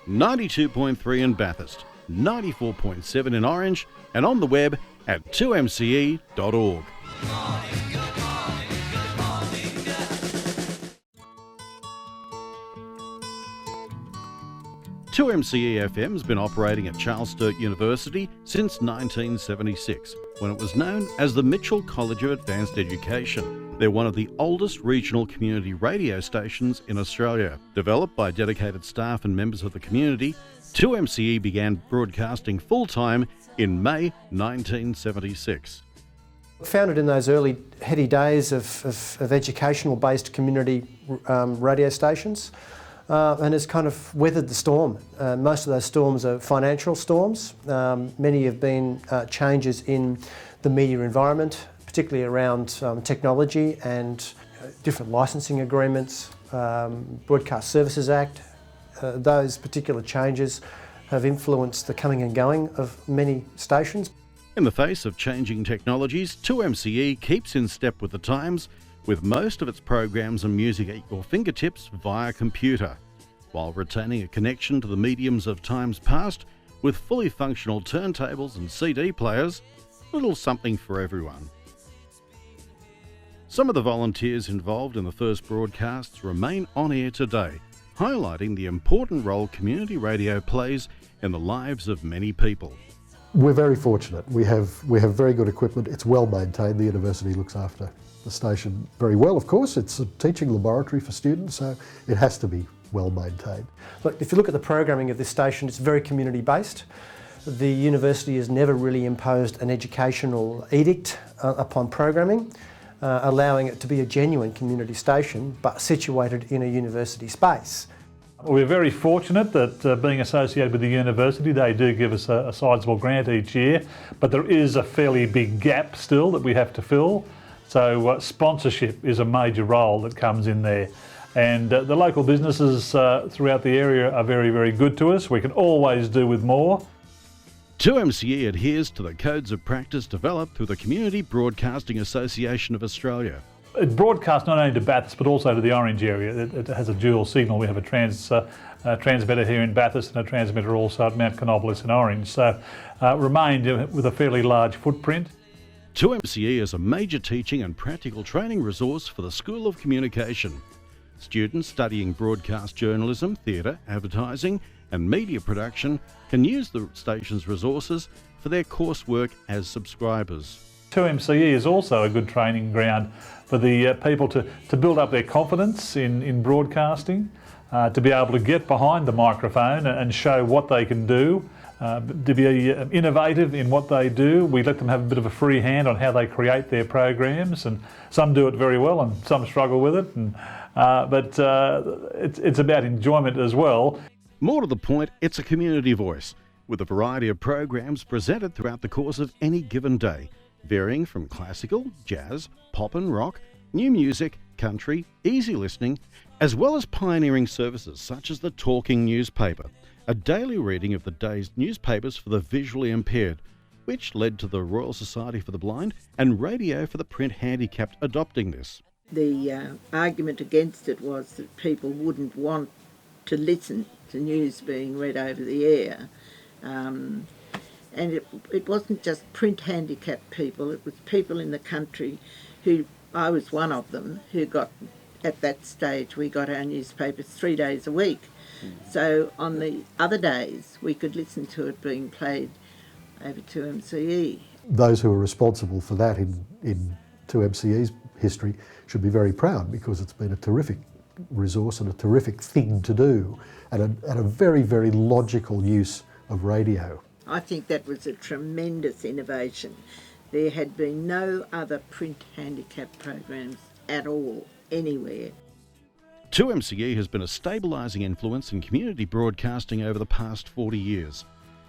92.3 in Bathurst, 94.7 in Orange, and on the web at 2mce.org. 2MCE FM has been operating at Charles Sturt University since 1976, when it was known as the Mitchell College of Advanced Education. They're one of the oldest regional community radio stations in Australia. Developed by dedicated staff and members of the community, 2MCE began broadcasting full-time in May 1976. Founded in those early heady days of educational-based community radio stations, and has kind of weathered the storm. Most of those storms are financial storms. Many have been changes in the media environment, particularly around technology and different licensing agreements, Broadcast Services Act. Those particular changes have influenced the coming and going of many stations. In the face of changing technologies, 2MCE keeps in step with the times, with most of its programs and music at your fingertips via computer, while retaining a connection to the mediums of times past with fully functional turntables and CD players, a little something for everyone. Some of the volunteers involved in the first broadcasts remain on air today, highlighting the important role community radio plays in the lives of many people. We're very fortunate. We have very good equipment. It's well maintained. The university looks after the station very well, of course. It's a teaching laboratory for students, so it has to be well maintained. Look, if you look at the programming of this station, it's very community based. The university has never really imposed an educational edict upon programming, allowing it to be a genuine community station, but situated in a university space. We're very fortunate that being associated with the university, they do give us a sizable grant each year, but there is a fairly big gap still that we have to fill. So sponsorship is a major role that comes in there. And the local businesses throughout the area are very, very good to us. We can always do with more. 2MCE adheres to the codes of practice developed through the Community Broadcasting Association of Australia. It broadcasts not only to Bathurst but also to the Orange area. It has a dual signal. We have a transmitter here in Bathurst and a transmitter also at Mount Canobolas in Orange. So remained with a fairly large footprint. 2MCE is a major teaching and practical training resource for the School of Communication. Students studying broadcast journalism, theatre, advertising and media production can use the station's resources for their coursework as subscribers. 2MCE is also a good training ground for the people to build up their confidence in broadcasting, to be able to get behind the microphone and show what they can do, to be innovative in what they do. We let them have a bit of a free hand on how they create their programs, and some do it very well and some struggle with it, but it's about enjoyment as well. More to the point, it's a community voice, with a variety of programs presented throughout the course of any given day, varying from classical, jazz, pop and rock, new music, country, easy listening, as well as pioneering services such as the Talking Newspaper, a daily reading of the day's newspapers for the visually impaired, which led to the Royal Society for the Blind and Radio for the Print Handicapped adopting this. The argument against it was that people wouldn't want to listen to news being read over the air. And it wasn't just print handicapped people, it was people in the country who, I was one of them, who got, at that stage, we got our newspapers 3 days a week. So on the other days, we could listen to it being played over 2MCE. Those who are responsible for that in 2MCE's history should be very proud, because it's been a terrific resource and a terrific thing to do, and a very, very logical use of radio. I think that was a tremendous innovation. There had been no other print handicap programs at all, anywhere. 2MCE has been a stabilising influence in community broadcasting over the past 40 years.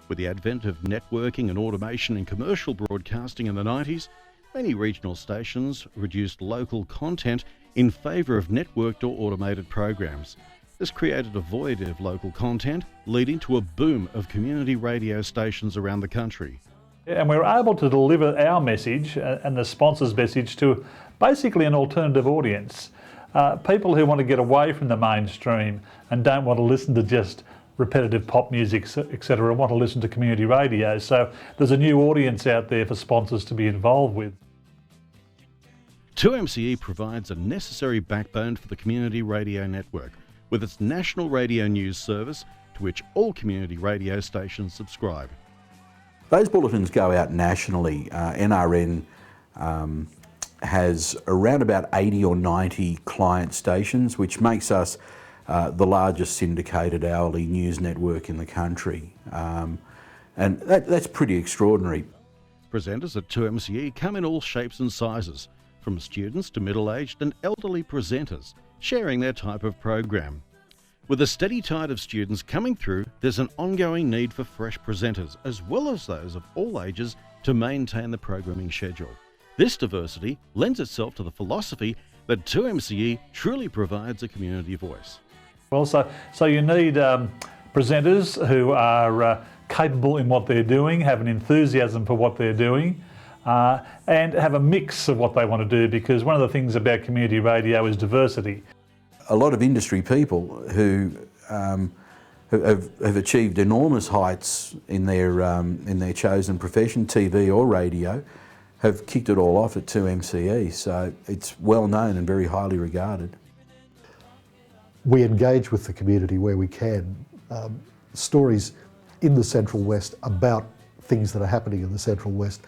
With the advent of networking and automation in commercial broadcasting in the 90s, many regional stations reduced local content in favour of networked or automated programs. This created a void of local content, leading to a boom of community radio stations around the country. And we were able to deliver our message and the sponsor's message to basically an alternative audience. People who want to get away from the mainstream and don't want to listen to just repetitive pop music, etc., and want to listen to community radio. So there's a new audience out there for sponsors to be involved with. 2MCE provides a necessary backbone for the community radio network with its national radio news service to which all community radio stations subscribe. Those bulletins go out nationally. NRN has around about 80 or 90 client stations, which makes us the largest syndicated hourly news network in the country. And that's pretty extraordinary. Presenters at 2MCE come in all shapes and sizes, from students to middle-aged and elderly presenters, sharing their type of program. With a steady tide of students coming through, there's an ongoing need for fresh presenters, as well as those of all ages, to maintain the programming schedule. This diversity lends itself to the philosophy that 2MCE truly provides a community voice. Well, so you need presenters who are capable in what they're doing, have an enthusiasm for what they're doing, and have a mix of what they want to do, because one of the things about community radio is diversity. A lot of industry people who have achieved enormous heights in their chosen profession, TV or radio, have kicked it all off at 2MCE, so it's well known and very highly regarded. We engage with the community where we can. Stories in the Central West about things that are happening in the Central West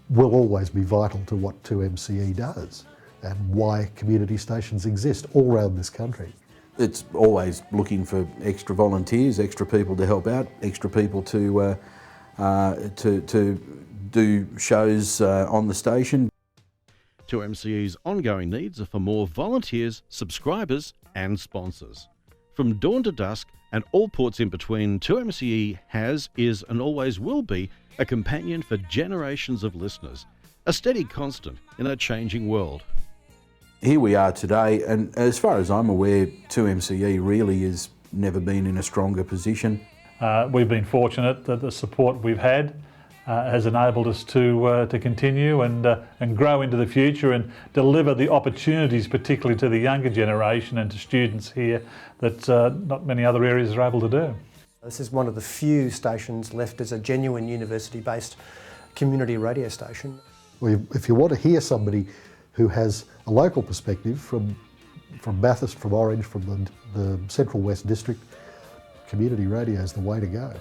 will always be vital to what 2MCE does and why community stations exist all around this country. It's always looking for extra volunteers, extra people to help out, extra people to do shows on the station. 2MCE's ongoing needs are for more volunteers, subscribers and sponsors. From dawn to dusk and all ports in between, 2MCE has, is and always will be a companion for generations of listeners, a steady constant in a changing world. Here we are today, and as far as I'm aware, 2MCE really has never been in a stronger position. We've been fortunate that the support we've had has enabled us to continue and grow into the future and deliver the opportunities, particularly to the younger generation and to students here, that not many other areas are able to do. This is one of the few stations left as a genuine university-based community radio station. Well, if you want to hear somebody who has a local perspective from Bathurst, from Orange, from the Central West District, community radio is the way to go.